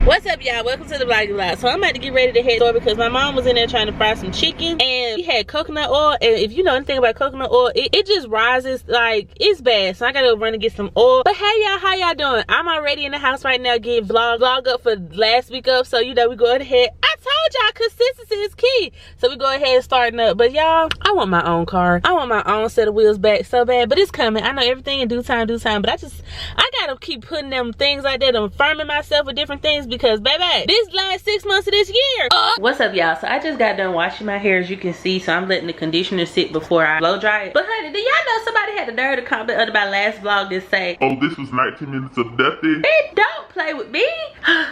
What's up, y'all? Welcome to the vlog. So I'm about to get ready to head over because my mom was in there trying to fry some chicken and she had coconut oil, and if you know anything about coconut oil, it just rises, like, it's bad. So I gotta run and get some oil. But hey y'all, how y'all doing? I'm already in the house right now getting vlog up for last week up, so you know we go ahead. I told y'all consistency is key, so we go ahead and starting up. But y'all, I want my own car. I want my own set of wheels back so bad, but it's coming. I know everything in due time, but I gotta keep putting them things like that, affirming myself with different things, because baby, this last 6 months of this year. What's up, y'all? So I just got done washing my hair, as you can see, so I'm letting the conditioner sit before I blow dry it. But honey, do y'all know somebody had the nerve to comment under my last vlog to say, oh, this was 19 minutes of nothing? It don't play with me.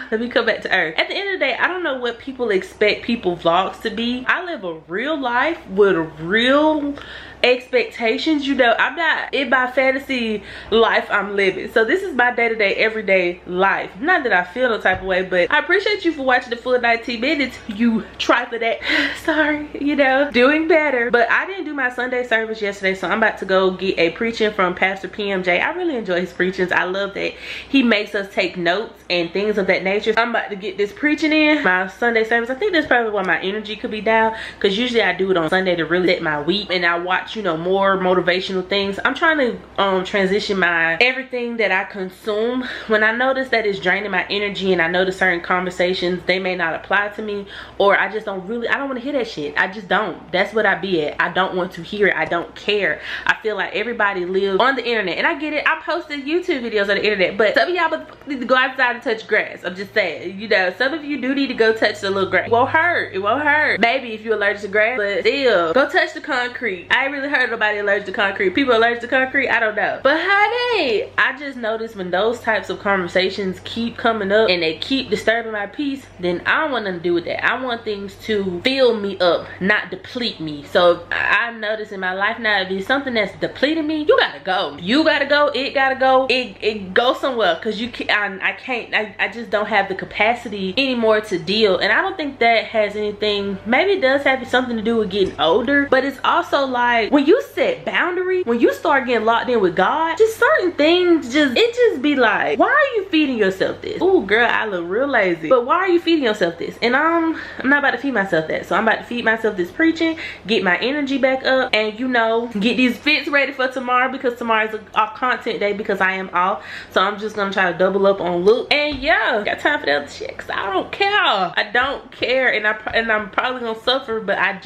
Let me come back to earth. At the end of the day, I don't know what people expect people vlogs to be. I live a real life with a real expectations. You know, I'm not in my fantasy life I'm living, so this is my day-to-day everyday life. Not that I feel no type of way, but I appreciate you for watching the full 19 minutes. You try for that. Sorry, you know, doing better. But I didn't do my Sunday service yesterday, so I'm about to go get a preaching from Pastor PMJ. I really enjoy his preachings. I love that he makes us take notes and things of that nature. I'm about to get this preaching in my Sunday service. I think that's probably why my energy could be down, because usually I do it on Sunday to really set my week, and I watch, you know, more motivational things. I'm trying to transition my everything that I consume. When I notice that it's draining my energy and I notice certain conversations, they may not apply to me, or I just don't really, I don't want to hear that shit. I just don't. That's what I be at. I don't want to hear it. I don't care. I feel like everybody lives on the internet, and I get it. I posted YouTube videos on the internet, but some of y'all need to go outside and touch grass. I'm just saying, you know, some of you do need to go touch the little grass. It won't hurt. It won't hurt. Maybe if you're allergic to grass, but still, go touch the concrete. I ain't really heard nobody allergic to concrete. People allergic to concrete, I don't know. But honey, I just noticed when those types of conversations keep coming up and they keep disturbing my peace, then I don't want nothing to do with that. I want things to fill me up, not deplete me. So I'm noticing in my life now, if it's something that's depleting me, you gotta go. You gotta go. It gotta go. It go somewhere, because you can't. I can't. I just don't have the capacity anymore to deal. And I don't think that has anything. Maybe it does have something to do with getting older, but it's also like when you set boundaries, when you start getting locked in with God, just certain things, it just be like, why are you feeding yourself this? Oh girl, I look real lazy, but why are you feeding yourself this? And I'm not about to feed myself that. So I'm about to feed myself this preaching, get my energy back up, and you know, get these fits ready for tomorrow, because tomorrow is a content day because I am off. So I'm just gonna try to double up on look, and yeah, got time for the other shit, cause I don't care. I don't care, and I'm probably gonna suffer, but I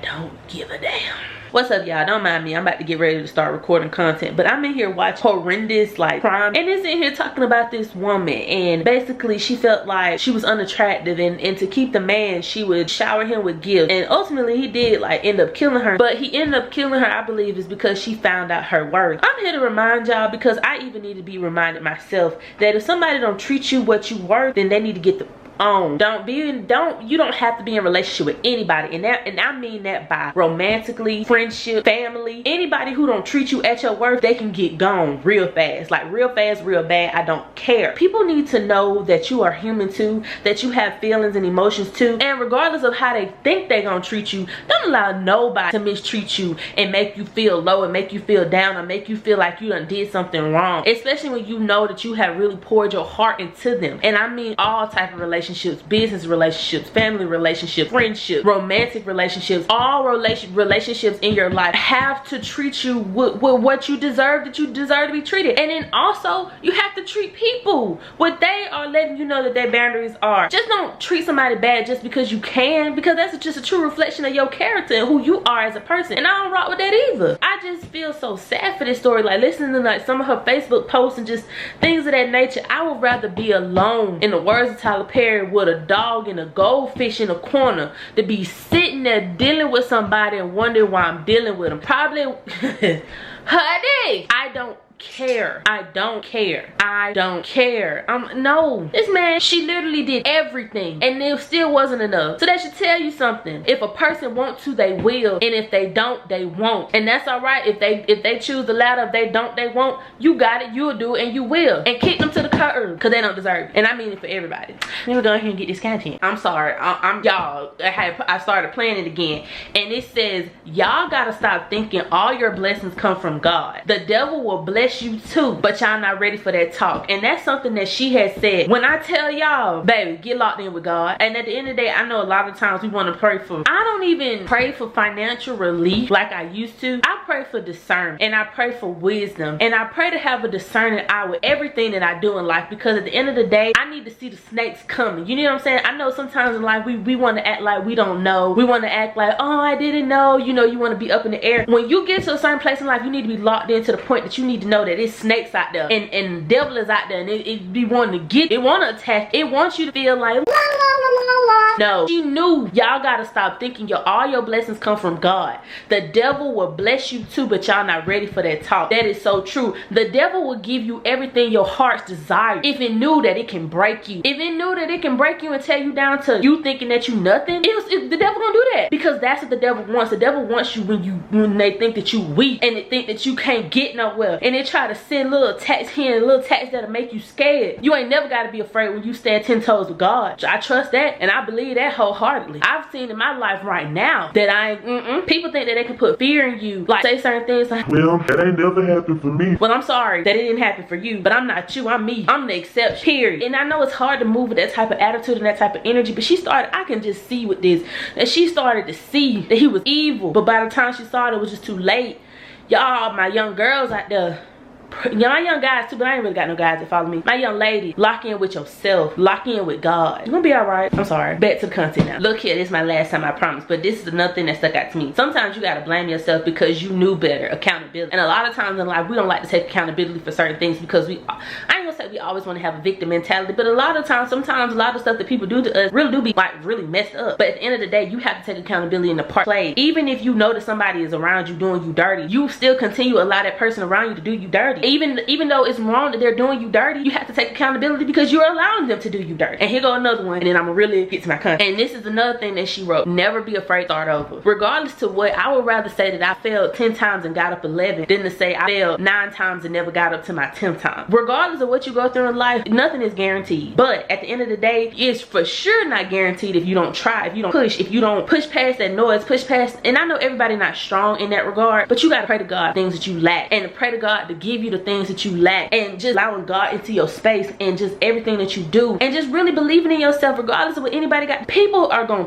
don't give a damn. What's up, y'all? Don't mind me. I'm about to get ready to start recording content, but I'm in here watching horrendous like crime, and it's in here talking about this woman, and basically she felt like she was unattractive, and to keep the man, she would shower him with gifts, and ultimately he did like end up killing her. But he ended up killing her, I believe, is because she found out her worth. I'm here to remind y'all, because I even need to be reminded myself, that if somebody don't treat you what you worth, then they need to get the on. You don't have to be in a relationship with anybody, and I mean that by romantically, friendship, family. Anybody who don't treat you at your worth, they can get gone real fast, like real fast, real bad. I don't care. People need to know that you are human too, that you have feelings and emotions too, and regardless of how they think they're gonna treat you, don't allow nobody to mistreat you and make you feel low and make you feel down or make you feel like you done did something wrong, especially when you know that you have really poured your heart into them. And I mean all type of relationships, business relationships, family relationships, friendships, romantic relationships. All relationships in your life have to treat you with what you deserve, that you deserve to be treated. And then also you have to treat people what they are letting you know that their boundaries are. Just don't treat somebody bad just because you can, because that's just a true reflection of your character and who you are as a person. And I don't rock with that either. I just feel so sad for this story, like listening to like some of her Facebook posts and just things of that nature. I would rather be alone, in the words of Tyler Perry, with a dog and a goldfish in a corner, to be sitting there dealing with somebody and wondering why I'm dealing with them. Probably honey, I don't care. I don't care. I don't care. No. This man, she literally did everything, and it still wasn't enough. So that should tell you something. If a person wants to, they will, and if they don't, they won't. And that's all right. If they choose the latter, if they don't, they won't. You got it. You'll do it, and you will. And kick them to the curb, because they don't deserve it. And I mean it for everybody. Let me go ahead and get this content. I'm sorry. Y'all, I started playing it again, and it says y'all gotta stop thinking all your blessings come from God. The devil will bless bless you too, but y'all not ready for that talk. And that's something that she has said. When I tell y'all, baby, get locked in with God. And at the end of the day, I know a lot of times we want to pray for, I don't even pray for financial relief like I used to. I pray for discernment, and I pray for wisdom, and I pray to have a discerning eye with everything that I do in life, because at the end of the day, I need to see the snakes coming. You know what I'm saying? I know sometimes in life we want to act like we don't know. We want to act like, oh, I didn't know. You know, you want to be up in the air. When you get to a certain place in life, you need to be locked in to the point that you need to know that it's snakes out there, and the devil is out there, and it be wanting to get, it want to attack, it wants you to feel like la, la, la, la, la. No, she knew. Y'all gotta stop thinking all your blessings come from God. The devil will bless you too, but y'all not ready for that talk. That is so true. The devil will give you everything your heart's desire if it knew that it can break you. If it knew that it can break you and tear you down to you thinking that you nothing, the devil gonna do that, because that's what the devil wants. The devil wants you when they think that you weak, and they think that you can't get nowhere, and they try to send little attacks here and little attacks that'll make you scared. You ain't never got to be afraid when you stand 10 toes with God. I trust that, and I believe that wholeheartedly. I've seen in my life right now that people think that they can put fear in you, like say certain things like, well, that ain't never happened for me. Well, I'm sorry that it didn't happen for you, but I'm not you, I'm me. I'm the exception, period. And I know it's hard to move with that type of attitude and that type of energy, but she started, I can just see with this, that she started to see that he was evil, but by the time she saw it, it was just too late. Y'all, my young girls out there, yeah, my young guys too, but I ain't really got no guys that follow me. My young lady, lock in with yourself. Lock in with God. You're gonna be alright. I'm sorry. Back to the content now. Look here, this is my last time, I promise. But this is another thing that stuck out to me. Sometimes you gotta blame yourself because you knew better. Accountability. And a lot of times in life, we don't like to take accountability for certain things because I ain't gonna say we always want to have a victim mentality, but a lot of times, sometimes a lot of stuff that people do to us really do be like really messed up. But at the end of the day, you have to take accountability in the part played. Even if you know that somebody is around you doing you dirty, you still continue to allow that person around you to do you dirty. Even though it's wrong that they're doing you dirty, you have to take accountability because you're allowing them to do you dirty. And here go another one, and then I'm gonna really get to my content. And this is another thing that she wrote: never be afraid to start over. Regardless to what, I would rather say that I failed 10 times and got up 11 than to say I failed 9 times and never got up to my 10th time. Regardless of what you go through in life, nothing is guaranteed. But at the end of the day, it's for sure not guaranteed if you don't try, if you don't push, if you don't push past that noise, push past. And I know everybody not strong in that regard, but you gotta pray to God things that you lack, and to pray to God to give you the things that you lack, and just allowing God into your space and just everything that you do, and just really believing in yourself regardless of what anybody got. People are gonna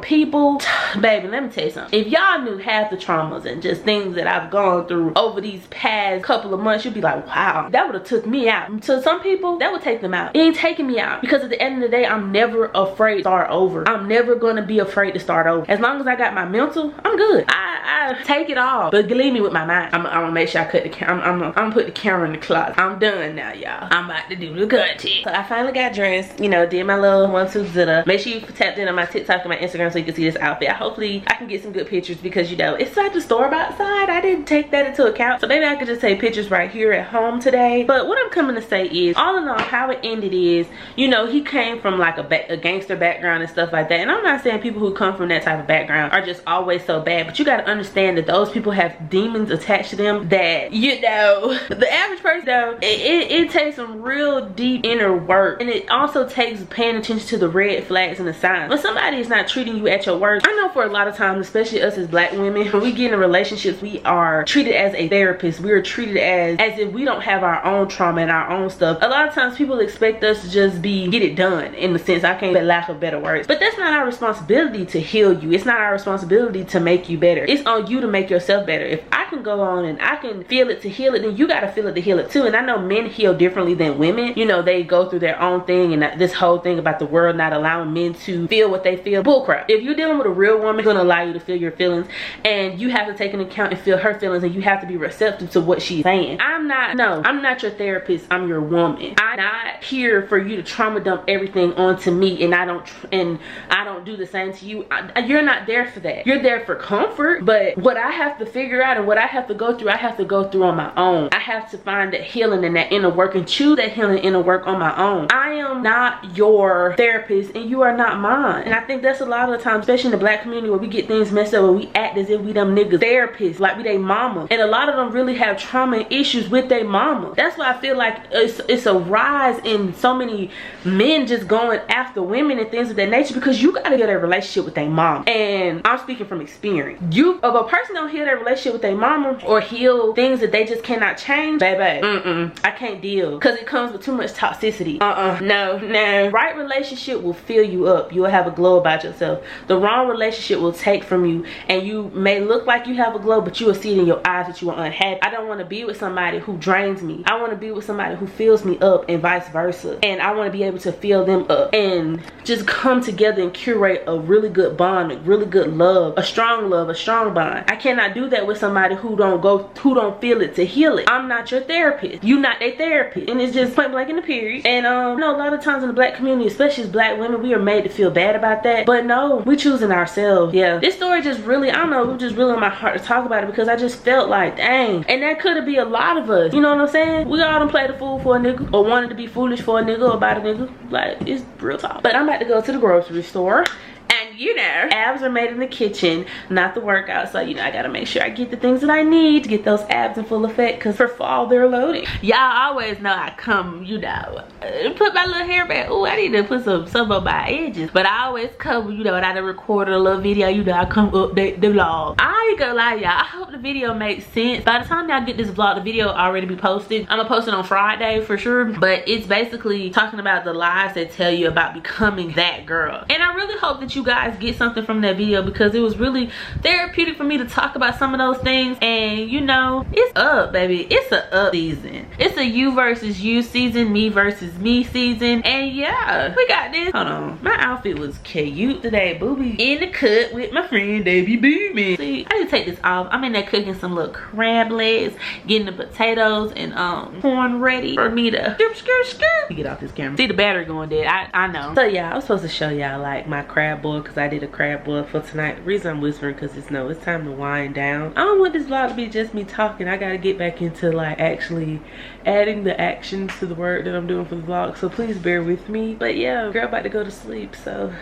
baby, let me tell you something. If y'all knew half the traumas and just things that I've gone through over these past couple of months, you'd be like, wow, that would have took me out. To some people, that would take them out. It ain't taking me out, because at the end of the day, I'm never afraid to start over. I'm never gonna be afraid to start over. As long as I got my mental, I'm good. I take it all, but believe me, with my mind, I'm gonna make sure I cut the camera. I'm gonna put the camera in the closet. I'm done now, y'all. I'm about to do the content. So I finally got dressed, you know, did my little 1-2 zitter. Make sure you tapped in on my TikTok and my Instagram so you can see this outfit. Hopefully I can get some good pictures, because you know it's like the store outside. I didn't take that into account, so maybe I could just take pictures right here at home today. But what I'm coming to say is, all in all, how it ended is, you know, he came from like a gangster background and stuff like that, and I'm not saying people who come from that type of background are just always so bad, but you got to understand that those people have demons attached to them that, you know, the average person though, it takes some real deep inner work, and it also takes paying attention to the red flags and the signs. When somebody is not treating you at your worst, I know for a lot of times, especially us as black women, when we get in relationships, we are treated as a therapist. We are treated as if we don't have our own trauma and our own stuff. A lot of times people expect us to just get it done, in the sense, I can't lack of better words, but that's not our responsibility to heal you. It's not our responsibility to make you better. It's on you to make yourself better. If I can go on and I can feel it to heal it, then you got to feel it to heal it too. And I know men heal differently than women. You know, they go through their own thing, and this whole thing about the world not allowing men to feel what they feel, bullcrap. If you're dealing with a real woman, it's gonna allow you to feel your feelings, and you have to take into account and feel her feelings, and you have to be receptive to what she's saying. I'm not your therapist. I'm your woman. I'm not here for you to trauma dump everything onto me, and I don't do the same to you. You're not there for that. You're there for comfort, but what I have to figure out and what I have to go through, I have to go through on my own. I have to find that healing and that inner work, and choose that healing inner work on my own. I am not your therapist, and you are not mine. And I think that's a lot of the time, especially in the black community, where we get things messed up, where we act as if we them niggas therapists, like we they mama, and a lot of them really have trauma and issues with their mama. That's why I feel like it's a rise in so many men just going after women and things of that nature, because you gotta get a relationship with their mom. And I'm speaking from experience. If a person don't heal their relationship with their mama, or heal things that they just cannot change, baby, babe, I can't deal, because it comes with too much toxicity. No. Right relationship will fill you up. You'll have a glow about yourself. The wrong relationship will take from you, and you may look like you have a glow, but you will see it in your eyes that you are unhappy. I don't want to be with somebody who drains me. I want to be with somebody who fills me up, and vice versa. And I want to be able to fill them up and just come together and curate a really good bond, a really good love, a strong bond. I cannot do that with somebody who don't feel it to heal it. I'm not your therapist. You not their therapist. And it's just point blank in the period. And you know, a lot of times in the black community, especially as black women, we are made to feel bad about that. But no, we're choosing ourselves. Yeah, this story just really, I don't know, it was just really on my heart to talk about it, because I just felt like, dang. And that could have been a lot of us. You know what I'm saying? We all done played a fool for a nigga, or wanted to be foolish for a nigga, or about a nigga. Like, it's real talk. But I'm about to go to the grocery store. And you know, abs are made in the kitchen, not the workout. So, you know, I gotta make sure I get the things that I need to get those abs in full effect, because for fall they're loading. Y'all always know I come, you know, put my little hair back. Oh, I need to put some on my edges. But I always come, you know, and I done recorded a little video, you know, I come update the vlog. I ain't gonna lie, y'all, I hope the video makes sense. By the time y'all get this vlog, the video will already be posted. I'm gonna post it on Friday for sure. But it's basically talking about the lies that tell you about becoming that girl. And I really hope that you guys get something from that video, because it was really therapeutic for me to talk about some of those things. And you know, it's up, baby. It's a up season. It's a you versus you season, me versus me season. And yeah, we got this. Hold on, my outfit was cute today, booby. In the cut with my friend Davey Boomy. See, I need to take this off. I'm in there cooking some little crab legs, getting the potatoes and corn ready for me to get off this camera. See the battery going dead. I know. So yeah, I was supposed to show y'all like my crab boil, because I did a crab boil for tonight. The reason I'm whispering, because it's time to wind down. I don't want this vlog to be just me talking. I gotta get back into like actually adding the actions to the work that I'm doing for the vlog, so please bear with me. But yeah, girl about to go to sleep, so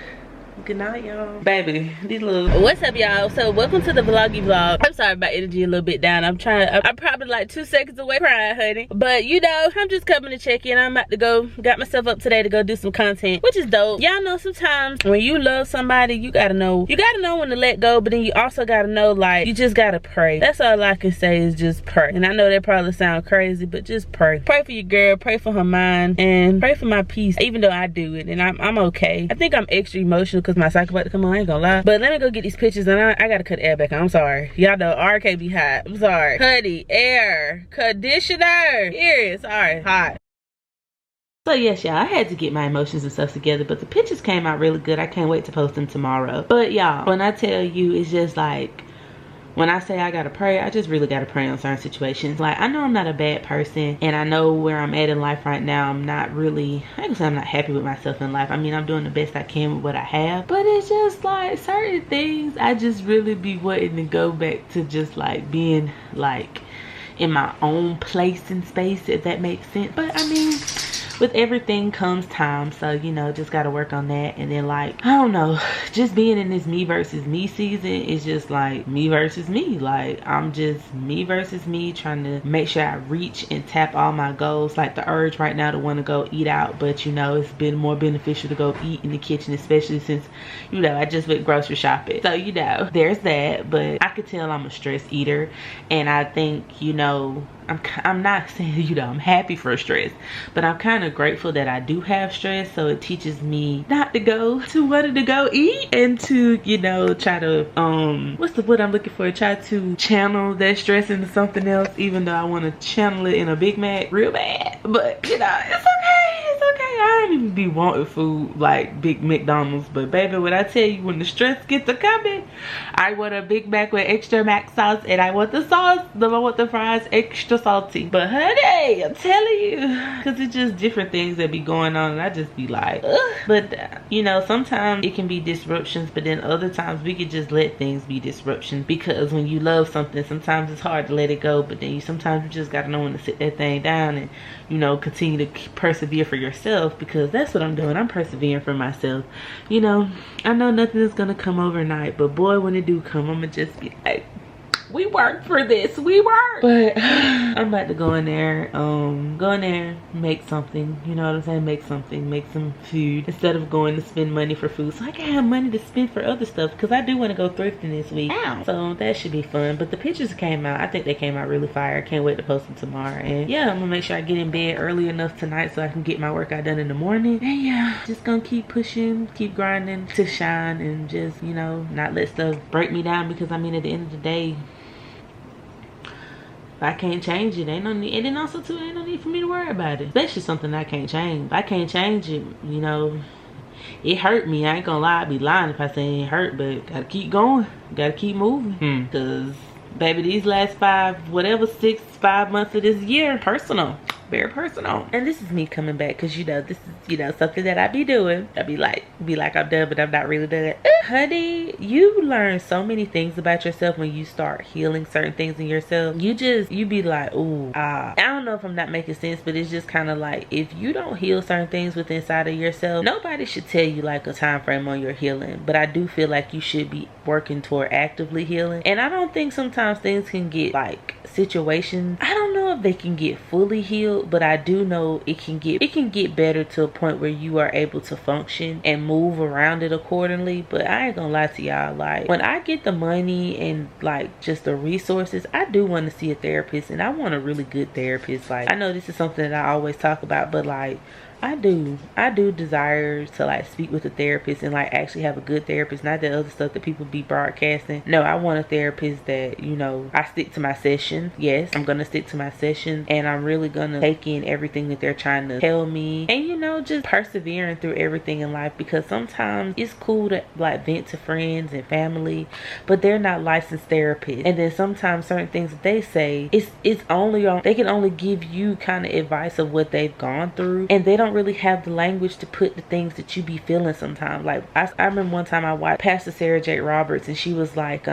good night, y'all. Baby, these little, what's up, y'all? So welcome to the vloggy vlog. I'm sorry about energy a little bit down. I'm probably like 2 seconds away crying, honey. But you know, I'm just coming to check in. I'm about to go, got myself up today to go do some content, which is dope. Y'all know sometimes when you love somebody, you gotta know when to let go, but then you also gotta know, like, you just gotta pray. That's all I can say is just pray. And I know that probably sounds crazy, but just pray. Pray for your girl, pray for her mind, and pray for my peace, even though I do it and I'm okay. I think I'm extra emotional because my cycle about to come on, I ain't gonna lie. But let me go get these pictures, and I gotta cut the air back on. I'm sorry. Y'all know RK be hot. I'm sorry. Hoodie, air, conditioner. Here, sorry, hot. So yes, y'all, I had to get my emotions and stuff together, but the pictures came out really good. I can't wait to post them tomorrow. But y'all, when I tell you, it's just like, when I say I gotta pray, I just really gotta pray on certain situations. Like, I know I'm not a bad person, and I know where I'm at in life right now. I'm not really, I can say I'm not happy with myself in life. I mean, I'm doing the best I can with what I have, but it's just like certain things I just really be wanting to go back to, just like being like in my own place and space, if that makes sense. But I mean, with everything comes time, so you know, just gotta work on that. And then, like, I don't know, just being in this me versus me season is just like me versus me. Like, I'm just me versus me, trying to make sure I reach and tap all my goals. Like the urge right now to want to go eat out, but you know, it's been more beneficial to go eat in the kitchen, especially since, you know, I just went grocery shopping. So you know, there's that. But I could tell I'm a stress eater, and I think, you know, I'm not saying, you know, I'm happy for stress, but I'm kind of grateful that I do have stress, so it teaches me not to go to wanting to go eat, and to, you know, try to what's the word I'm looking for, try to channel that stress into something else, even though I want to channel it in a Big Mac real bad. But you know, it's okay, it's okay. I don't even be wanting food like big McDonald's, but baby, when I tell you, when the stress gets to coming, I want a Big Mac with extra mac sauce, and I want the sauce, I want the fries extra salty. But honey, I'm telling you, because it's just different things that be going on, and I just be like, ugh. But you know, sometimes it can be disruptions, but then other times we could just let things be disruptions, because when you love something, sometimes it's hard to let it go, but then sometimes you just gotta know when to sit that thing down and, you know, continue to persevere for yourself, because that's what I'm doing. I'm persevering for myself. You know, I know nothing is gonna come overnight, but boy, when it do come, I'm gonna just be like, We worked for this. We worked. But I'm about to go in there, make something. You know what I'm saying? Make something, make some food instead of going to spend money for food. So I can have money to spend for other stuff because I do want to go thrifting this week. Ow. So that should be fun. But the pictures came out. I think they came out really fire. I can't wait to post them tomorrow. And yeah, I'm gonna make sure I get in bed early enough tonight so I can get my workout done in the morning. And yeah, just gonna keep pushing, keep grinding to shine, and just, you know, not let stuff break me down, because I mean, at the end of the day, if I can't change it, ain't no need. And then also too, ain't no need for me to worry about it, especially something I can't change. If I can't change it, you know, it hurt me. I ain't gonna lie. I'd be lying if I say it hurt, but gotta keep going, gotta keep moving. Because baby, these last 5 months of this year, personal, very personal. And this is me coming back, because you know, this is, you know, something that I be doing. I be like I'm done, but I'm not really done. Honey, you learn so many things about yourself when you start healing certain things in yourself. You be like, ooh, I don't know if I'm not making sense, but it's just kind of like, if you don't heal certain things within inside of yourself, nobody should tell you like a time frame on your healing. But I do feel like you should be working toward actively healing. And I don't think sometimes things can get like situations, I don't know if they can get fully healed, but I do know it can get better to a point where you are able to function and move around it accordingly. But I ain't gonna lie to y'all, like when I get the money and like just the resources, I do want to see a therapist, and I want a really good therapist. Like, I know this is something that I always talk about, but like I do desire to like speak with a therapist and like actually have a good therapist, not the other stuff that people be broadcasting. No, I want a therapist that, you know, I stick to my sessions. Yes, I'm gonna stick to my sessions, and I'm really gonna take in everything that they're trying to tell me, and you know, just persevering through everything in life. Because sometimes it's cool to like vent to friends and family, but they're not licensed therapists. And then sometimes certain things that they say, it's only on, they can only give you kind of advice of what they've gone through, and they don't really have the language to put the things that you be feeling sometimes. Like I remember one time I watched Pastor Sarah J. Roberts, and she was like,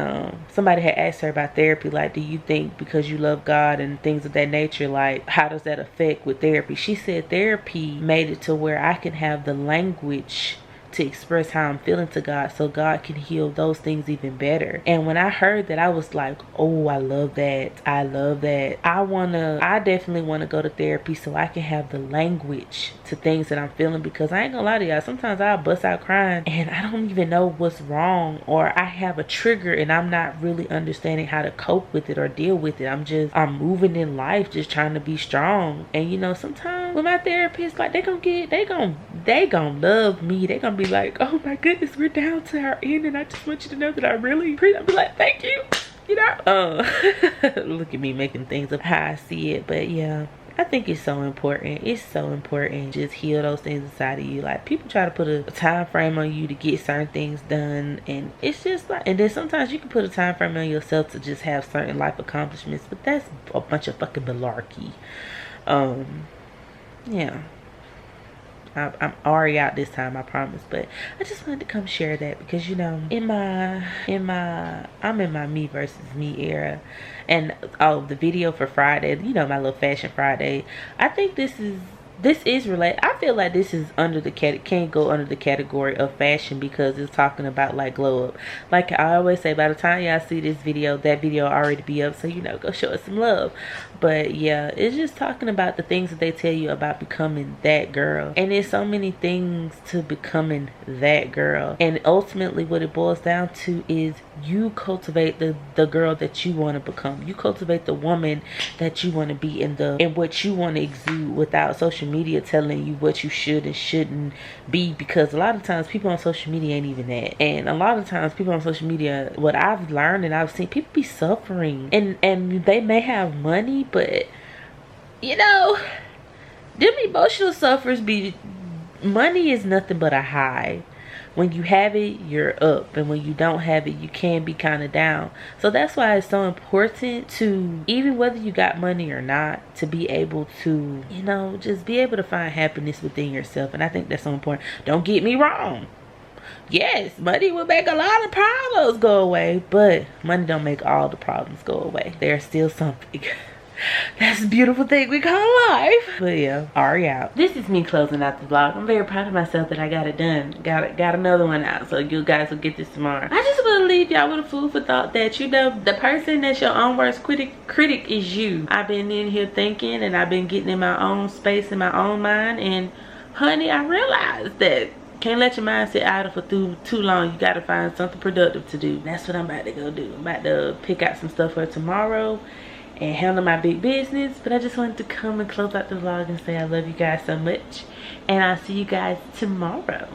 somebody had asked her about therapy, like, do you think because you love God and things of that nature, like how does that affect with therapy? She said therapy made it to where I can have the language to express how I'm feeling to God, so God can heal those things even better. And when I heard that, I was like, oh, I love that. I love that. I definitely want to go to therapy so I can have the language to things that I'm feeling, because I ain't gonna lie to y'all, sometimes I'll bust out crying and I don't even know what's wrong, or I have a trigger and I'm not really understanding how to cope with it or deal with it. I'm moving in life just trying to be strong. And you know, sometimes with my therapist, like they gonna love me. They gonna be like, oh my goodness, we're down to our end, and I just want you to know that I really appreciate. I'll be like, thank you, you know. Look at me making things up how I see it. But yeah, I think it's so important. It's so important. Just heal those things inside of you. Like, people try to put a time frame on you to get certain things done, and it's just like, and then sometimes you can put a time frame on yourself to just have certain life accomplishments, but that's a bunch of fucking malarkey. Yeah, I'm already out this time, I promise. But I just wanted to come share that, because you know, I'm in my me versus me era. And the video for Friday, you know, my little fashion Friday, I think this is related. I feel like this is under the can't go under the category of fashion, because it's talking about like glow up. Like I always say, by the time y'all see this video, that video already be up, so you know, go show us some love. But yeah, it's just talking about the things that they tell you about becoming that girl, and there's so many things to becoming that girl. And ultimately what it boils down to is you cultivate the girl that you want to become. You cultivate the woman that you want to be, and what you want to exude, without social media telling you what you should and shouldn't be. Because a lot of times people on social media ain't even that. And a lot of times people on social media, what I've learned and I've seen, people be suffering, and they may have money, but you know, them emotional sufferers be, money is nothing but a high. When you have it, you're up, and when you don't have it, you can be kind of down. So that's why it's so important to, even whether you got money or not, to be able to, you know, just be able to find happiness within yourself. And I think that's so important. Don't get me wrong, yes, money will make a lot of problems go away, but money don't make all the problems go away. There's still something That's a beautiful thing we call life. But yeah, Ari out. This is me closing out the vlog. I'm very proud of myself that I got it done. Got another one out, so you guys will get this tomorrow. I just want to leave y'all with a food for thought that, you know, the person that's your own worst critic is you. I've been in here thinking, and I've been getting in my own space, in my own mind, and honey, I realized that can't let your mind sit idle for too long. You gotta find something productive to do. That's what I'm about to go do. I'm about to pick out some stuff for tomorrow and handle my big business. But I just wanted to come and close out the vlog and say I love you guys so much, and I'll see you guys tomorrow.